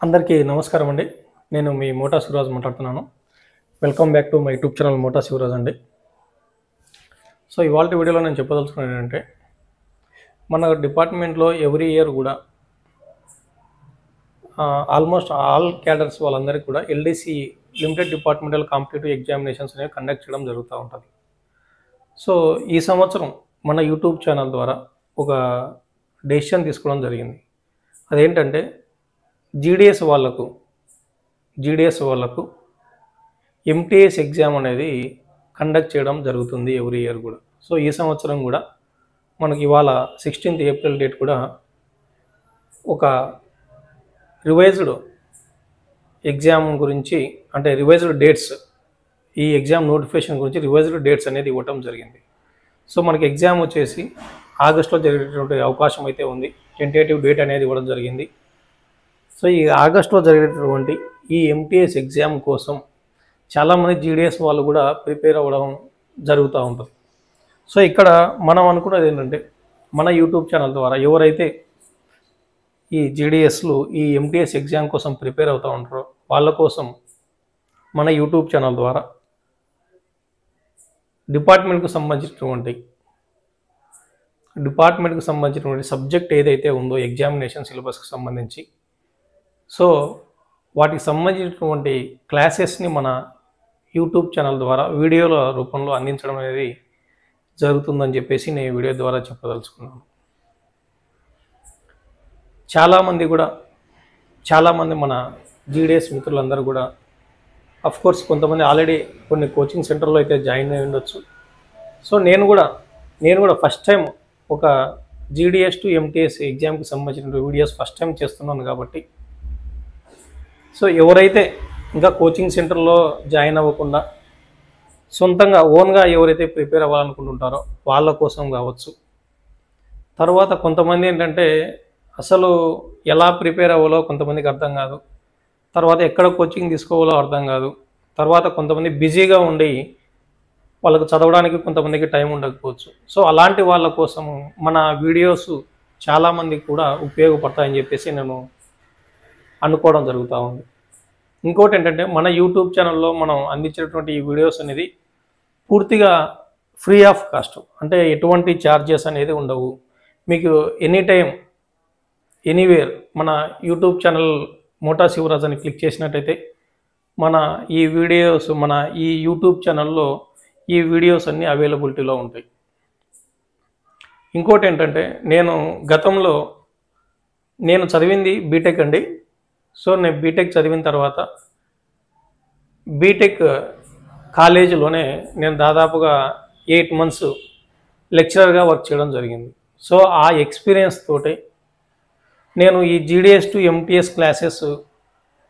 అందరికీ నమస్కారం అండి. నేను మీ మోటా శివరాజ్ మాట్లాడుతున్నాను. Welcome back to my YouTube channel Mota Shivaraj అండి. సో ఇవాళ వీడియోలో నేను చెప్పదలుచుకున్నాను ఏంటంటే, మన డిపార్ట్మెంట్లో ఎవ్రీ ఇయర్ కూడా ఆల్మోస్ట్ ఆల్ క్యాడర్స్ వాళ్ళందరికీ కూడా LDC limited departmental competitive examinations అనేవి కండక్ట్ చేయడం జరుగుతూ ఉంటుంది. సో ఈ సంవత్సరం మన యూట్యూబ్ ఛానల్ ద్వారా ఒక డెసిషన్ తీసుకోవడం జరిగింది. అదేంటంటే జీడీఎస్ వాళ్ళకు ఎంటీఎస్ ఎగ్జామ్ అనేది కండక్ట్ చేయడం జరుగుతుంది ఎవ్రీ ఇయర్ కూడా. సో ఈ సంవత్సరం కూడా మనకి ఇవాళ 16th ఏప్రిల్ డేట్ కూడా ఒక రివైజ్డ్ ఎగ్జామ్ గురించి, అంటే రివైజ్డ్ డేట్స్, ఈ ఎగ్జామ్ నోటిఫికేషన్ గురించి రివైజ్డ్ డేట్స్ అనేది ఇవ్వటం జరిగింది. సో మనకి ఎగ్జామ్ వచ్చేసి ఆగస్టులో జరిగేటటువంటి అవకాశం అయితే ఉంది. టెంటేటివ్ డేట్ అనేది ఇవ్వడం జరిగింది. సో ఈ ఆగస్టులో జరిగేటటువంటి ఈ ఎంటీఎస్ ఎగ్జామ్ కోసం చాలామంది జీడీఎస్ వాళ్ళు కూడా ప్రిపేర్ అవ్వడం జరుగుతూ ఉంటుంది. సో ఇక్కడ మనం అనుకున్నది ఏంటంటే, మన యూట్యూబ్ ఛానల్ ద్వారా ఎవరైతే ఈ జీడీఎస్లు ఈ ఎంటీఎస్ ఎగ్జామ్ కోసం ప్రిపేర్ అవుతూ ఉంటారో వాళ్ళ కోసం మన యూట్యూబ్ ఛానల్ ద్వారా డిపార్ట్మెంట్కి సంబంధించినటువంటి సబ్జెక్ట్ ఏదైతే ఉందో ఎగ్జామినేషన్ సిలబస్కి సంబంధించి, సో వాటికి సంబంధించినటువంటి క్లాసెస్ని మన యూట్యూబ్ ఛానల్ ద్వారా వీడియోల రూపంలో అందించడం అనేది జరుగుతుందని చెప్పేసి నేను వీడియో ద్వారా చెప్పదలుచుకున్నాను. చాలామంది మన జీడీఎస్ మిత్రులందరూ కూడా కోర్స్ కొంతమంది ఆల్రెడీ కొన్ని కోచింగ్ సెంటర్లో అయితే జాయిన్ అయి ఉండొచ్చు. సో నేను కూడా ఫస్ట్ టైం ఒక జీడీఎస్ టు ఎంటీఎస్ ఎగ్జామ్కి సంబంధించిన వీడియోస్ ఫస్ట్ టైం చేస్తున్నాను కాబట్టి, సో ఎవరైతే ఇంకా కోచింగ్ సెంటర్లో జాయిన్ అవ్వకుండా సొంతంగా ఓన్గా ఎవరైతే ప్రిపేర్ అవ్వాలనుకుంటుంటారో వాళ్ళ కోసం కావచ్చు. తర్వాత కొంతమంది ఏంటంటే అసలు ఎలా ప్రిపేర్ అవ్వాలో కొంతమందికి అర్థం కాదు, తర్వాత ఎక్కడ కోచింగ్ తీసుకోవాలో అర్థం కాదు, తర్వాత కొంతమంది బిజీగా ఉండి వాళ్ళకు చదవడానికి కొంతమందికి టైం ఉండకపోవచ్చు. సో అలాంటి వాళ్ళ కోసం మన వీడియోస్ చాలామందికి కూడా ఉపయోగపడతాయని చెప్పేసి నేను అనుకోవడం జరుగుతూ ఉంది. ఇంకోటి ఏంటంటే, మన యూట్యూబ్ ఛానల్లో మనం అందించేటువంటి ఈ వీడియోస్ అనేది పూర్తిగా ఫ్రీ ఆఫ్ కాస్ట్, అంటే ఎటువంటి ఛార్జెస్ అనేది ఉండవు. మీకు ఎనీ టైం ఎనీవేర్ మన యూట్యూబ్ ఛానల్ మోటా శివరాజ్ అని క్లిక్ చేసినట్టయితే మన ఈ యూట్యూబ్ ఛానల్లో ఈ వీడియోస్ అన్నీ అవైలబిలిటీలో ఉంటాయి. ఇంకోటి ఏంటంటే, గతంలో నేను చదివింది బీటెక్ అండి. సో నేను బీటెక్ చదివిన తర్వాత బీటెక్ కాలేజీలోనే నేను దాదాపుగా 8 months లెక్చరర్గా వర్క్ చేయడం జరిగింది. సో ఆ ఎక్స్పీరియన్స్ తోటి నేను ఈ జీడీఎస్ టు ఎంటీఎస్ క్లాసెస్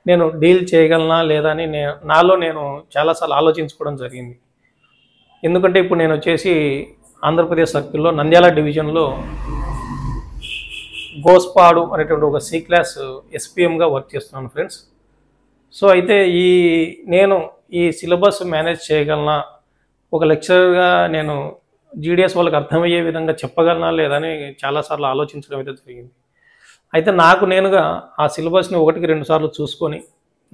నేను డీల్ చేయగలనా లేదా అని నాలో నేను చాలాసార్లు ఆలోచించుకోవడం జరిగింది. ఎందుకంటే ఇప్పుడు నేను వచ్చేసి ఆంధ్రప్రదేశ్ సర్కిల్లో నంద్యాల డివిజన్లో గోస్పాడు అనేటువంటి ఒక సి క్లాస్ ఎస్పీఎంగా వర్క్ చేస్తున్నాను ఫ్రెండ్స్. సో అయితే నేను ఈ సిలబస్ మేనేజ్ చేయగలనా, ఒక లెక్చరర్గా నేను జీడీఎస్ వాళ్ళకి అర్థమయ్యే విధంగా చెప్పగలనా లేదని చాలాసార్లు ఆలోచించడం అయితే జరిగింది. అయితే నాకు నేనుగా ఆ సిలబస్ని 1-2 సార్లు చూసుకొని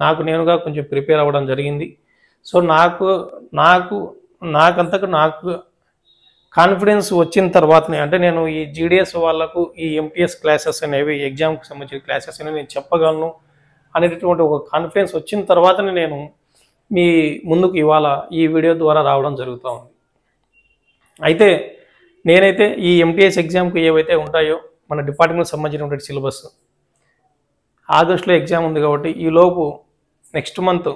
నాకు నేనుగా కొంచెం ప్రిపేర్ అవ్వడం జరిగింది. సో నాకు కాన్ఫిడెన్స్ వచ్చిన తర్వాతనే, అంటే నేను ఈ జీడీఎస్ వాళ్ళకు ఈ ఎంటీఎస్ క్లాసెస్ అనేవి ఎగ్జామ్కి సంబంధించిన క్లాసెస్ అనేవి నేను చెప్పగలను అనేటటువంటి ఒక కాన్ఫిడెన్స్ వచ్చిన తర్వాతనే నేను మీ ముందుకు ఇవాళ ఈ వీడియో ద్వారా రావడం జరుగుతూ ఉంది. అయితే నేనైతే ఈ ఎంటీఎస్ ఎగ్జామ్కి ఏవైతే ఉంటాయో మన డిపార్ట్మెంట్కి సంబంధించినటువంటి సిలబస్ ఆగస్టులో ఎగ్జామ్ ఉంది కాబట్టి ఈలోపు next month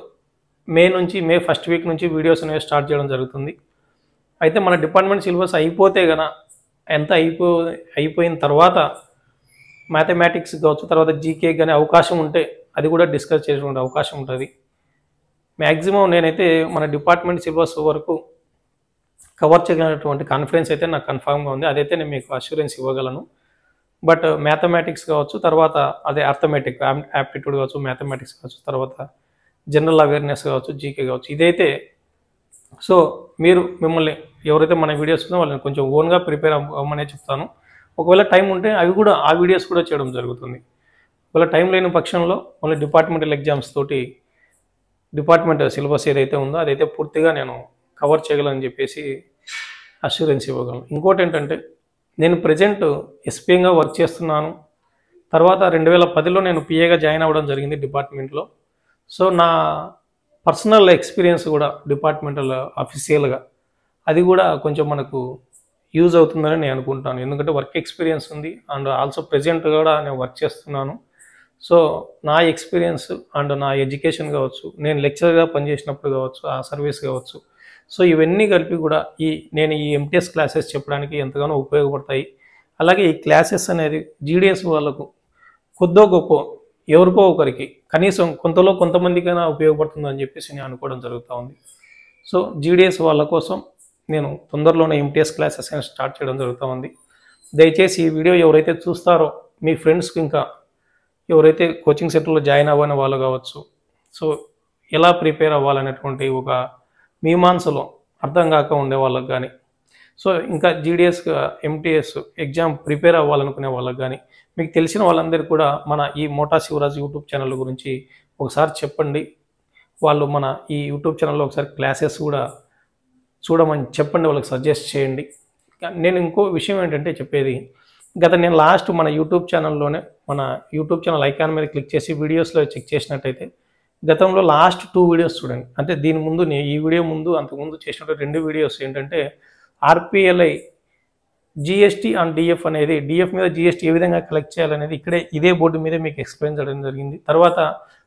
May 1st week నుంచి వీడియోస్ అనేవి స్టార్ట్ చేయడం జరుగుతుంది. అయితే మన డిపార్ట్మెంట్ సిలబస్ అయిపోతే అయిపోయిన తర్వాత మ్యాథమెటిక్స్ కావచ్చు, తర్వాత జీకే కానీ అవకాశం ఉంటే అది కూడా డిస్కస్ చేసుకునే అవకాశం ఉంటుంది. మ్యాక్సిమం నేనైతే మన డిపార్ట్మెంట్ సిలబస్ వరకు కవర్ చేయగలిగినటువంటి కాన్ఫిడెన్స్ అయితే నాకు కన్ఫామ్గా ఉంది. అదైతే నేను మీకు అష్యూరెన్స్ ఇవ్వగలను. బట్ మ్యాథమెటిక్స్ కావచ్చు, తర్వాత అదే అర్థమెటిక్ యాప్టిట్యూడ్ కావచ్చు, మ్యాథమెటిక్స్ కావచ్చు, తర్వాత జనరల్ అవేర్నెస్ కావచ్చు, జీకే కావచ్చు, ఇదైతే సో మిమ్మల్ని ఎవరైతే మన వీడియోస్ ఉందో వాళ్ళని కొంచెం ఓన్గా ప్రిపేర్ అవ్వమనే చెప్తాను. ఒకవేళ టైం ఉంటే ఆ వీడియోస్ కూడా చేయడం జరుగుతుంది. ఒకవేళ టైం లేని పక్షంలో ఓన్లీ డిపార్ట్మెంటల్ ఎగ్జామ్స్ తోటి డిపార్ట్మెంట్ సిలబస్ ఏదైతే ఉందో అదైతే పూర్తిగా నేను కవర్ చేయగలని చెప్పేసి అష్యూరెన్స్ ఇవ్వగలను. ఇంకోటి ఏంటంటే నేను ప్రజెంట్ ఎస్పీఎంగా వర్క్ చేస్తున్నాను. తర్వాత 2010లో నేను పిఏగా జాయిన్ అవ్వడం జరిగింది డిపార్ట్మెంట్లో. సో నా పర్సనల్ ఎక్స్పీరియన్స్ కూడా డిపార్ట్మెంటల్ అఫీషియల్గా అది కూడా కొంచెం మనకు యూజ్ అవుతుందని నేను అనుకుంటాను. ఎందుకంటే వర్క్ ఎక్స్పీరియన్స్ ఉంది అండ్ ఆల్సో ప్రజెంట్ కూడా నేను వర్క్ చేస్తున్నాను. సో నా ఎక్స్పీరియన్స్ అండ్ నా ఎడ్యుకేషన్ కావచ్చు, నేను లెక్చరర్గా పనిచేసినప్పుడు కావచ్చు, ఆ సర్వీస్ కావచ్చు, సో ఇవన్నీ కలిపి కూడా నేను ఈ ఎంటీఎస్ క్లాసెస్ చెప్పడానికి ఎంతగానో ఉపయోగపడతాయి. అలాగే ఈ క్లాసెస్ అనేది జీడిఎస్ వాళ్ళకు కొద్దో గొప్ప ఎవరికో ఒకరికి కనీసం కొంతమందికైనా ఉపయోగపడుతుందని చెప్పేసి నేను అనుకోవడం జరుగుతూ ఉంది. సో జీడిఎస్ వాళ్ళ కోసం నేను తొందరలోనే ఎంటీఎస్ క్లాసెస్ అని స్టార్ట్ చేయడం జరుగుతూ ఉంది. దయచేసి ఈ వీడియో ఎవరైతే చూస్తారో మీ ఫ్రెండ్స్కి ఇంకా ఎవరైతే కోచింగ్ సెంటర్లో జాయిన్ అవ్వని వాళ్ళు కావచ్చు, సో ఎలా ప్రిపేర్ అవ్వాలనేటువంటి ఒక మీమాంసలో అర్థం కాక ఉండే వాళ్ళకి కానీ, సో ఇంకా జీడిఎస్ ఎంటీఎస్ ఎగ్జామ్ ప్రిపేర్ అవ్వాలనుకునే వాళ్ళకి కానీ, మీకు తెలిసిన వాళ్ళందరికీ కూడా మన ఈ మోటా శివరాజ్ యూట్యూబ్ ఛానల్ గురించి ఒకసారి చెప్పండి. వాళ్ళు మన ఈ యూట్యూబ్ ఛానల్లో ఒకసారి క్లాసెస్ కూడా చూడమని చెప్పండి, వాళ్ళకి సజెస్ట్ చేయండి. నేను ఇంకో విషయం ఏంటంటే చెప్పేది, నేను లాస్ట్ మన యూట్యూబ్ ఛానల్లోనే మన యూట్యూబ్ ఛానల్ ఐకాన్ మీద క్లిక్ చేసి వీడియోస్లో చెక్ చేసినట్టయితే గతంలో లాస్ట్ 2 వీడియోస్ చూడండి. అంటే దీని ముందు ఈ వీడియో ముందు అంతకుముందు చేసినట్టు 2 వీడియోస్ ఏంటంటే ఆర్పిఎల్ఐ జిఎస్టీ అండ్ డిఎఫ్ అనేది, డిఎఫ్ మీద జిఎస్టీ ఏ విధంగా కలెక్ట్ చేయాలనేది ఇదే బోర్డు మీద మీకు ఎక్స్ప్లెయిన్ చేయడం జరిగింది. తర్వాత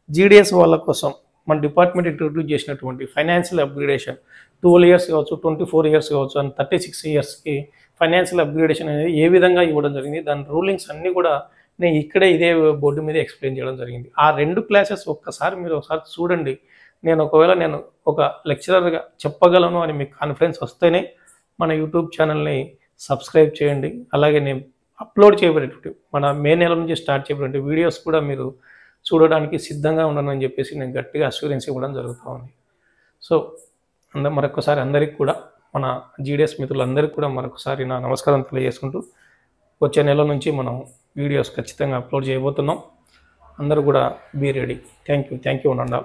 జీడిఎస్ వాళ్ళ కోసం మన డిపార్ట్మెంట్ ఇంట్రొడ్యూస్ చేసినటువంటి ఫైనాన్షియల్ అప్గ్రేడేషన్ 12 ఇయర్స్ కావచ్చు, 24 ఇయర్స్ కావచ్చు అండ్ 36 ఇయర్స్కి ఫైనాన్షియల్ అప్గ్రేడేషన్ అనేది ఏ విధంగా ఇవ్వడం జరిగింది, దాని రూలింగ్స్ అన్నీ కూడా నేను ఇదే బోర్డు మీద ఎక్స్ప్లెయిన్ చేయడం జరిగింది. ఆ 2 క్లాసెస్ మీరు ఒకసారి చూడండి. నేను ఒక లెక్చరర్గా చెప్పగలను అని మీకు కాన్ఫిడెన్స్ వస్తేనే మన యూట్యూబ్ ఛానల్ని సబ్స్క్రైబ్ చేయండి. అలాగే నేను అప్లోడ్ చేయబడేటువంటి మన మే నెల నుంచి స్టార్ట్ చేయబడే వీడియోస్ కూడా మీరు చూడడానికి సిద్ధంగా ఉండనని చెప్పేసి నేను గట్టిగా అష్యూరెన్స్ ఇవ్వడం జరుగుతూ ఉంది. సో మరొకసారి అందరికీ కూడా మన జీడిఎస్ మిత్రులందరికీ కూడా మరొకసారి నా నమస్కారం తెలియజేసుకుంటూ వచ్చే నెల నుంచి మనం వీడియోస్ ఖచ్చితంగా అప్లోడ్ చేయబోతున్నాం. అందరూ కూడా బీ రెడీ. థ్యాంక్ యూ ఉండండి.